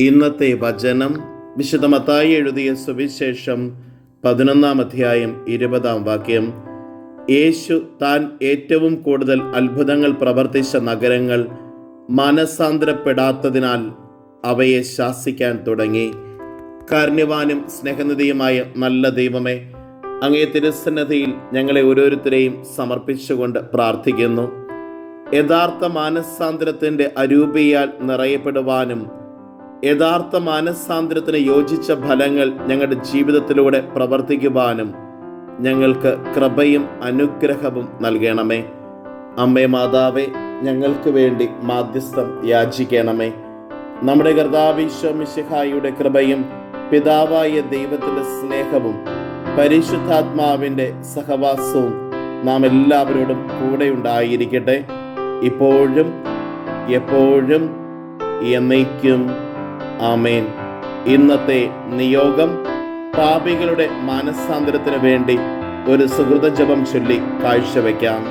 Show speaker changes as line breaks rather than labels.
ഇന്നത്തെ വചനം വിശുദ്ധ മത്തായി എഴുതിയ സുവിശേഷം 11-ാം അധ്യായം 20-ാം വാക്യം. യേശു താൻ ഏറ്റവും കൂടുതൽ അത്ഭുതങ്ങൾ പ്രവർത്തിച്ച നഗരങ്ങൾ മാനസാന്തരപ്പെടാത്തതിനാൽ അവയെ ശാസിക്കാൻ തുടങ്ങി. കാരുണ്യവാനും സ്നേഹനിധിയുമായ നല്ല ദൈവമേ, അങ്ങേ തിരുസന്നിധിയിൽ ഞങ്ങളെ ഓരോരുത്തരെയും സമർപ്പിച്ചുകൊണ്ട് പ്രാർത്ഥിക്കുന്നു. യഥാർത്ഥ മാനസാന്തരത്തിൻ്റെ അരൂപിയാൽ നിറയപ്പെടുവാനും യഥാർത്ഥ മാനസാന്തരത്തിന് യോജിച്ച ഫലങ്ങൾ ഞങ്ങളുടെ ജീവിതത്തിലൂടെ പ്രവർത്തിക്കുവാനും ഞങ്ങൾക്ക് കൃപയും അനുഗ്രഹവും നൽകണമേ. അമ്മേ മാതാവേ, ഞങ്ങൾക്ക് വേണ്ടി മാധ്യസ്ഥം യാചിക്കണമേ. നമ്മുടെ കർത്താവ് ഈശോ മിശിഹായുടെ കൃപയും പിതാവായ ദൈവത്തിൻ്റെ സ്നേഹവും പരിശുദ്ധാത്മാവിൻ്റെ സഹവാസവും നാം എല്ലാവരോടും കൂടെ ഉണ്ടായിരിക്കട്ടെ, ഇപ്പോഴും എപ്പോഴും എന്നേക്കും. ആമേൻ. ഇന്നത്തെ നിയോഗം: പാപികളുടെ മാനസാന്തരത്തിന് വേണ്ടി ഒരു സുഹൃത ജപം ചൊല്ലി കാഴ്ചവെക്കാം.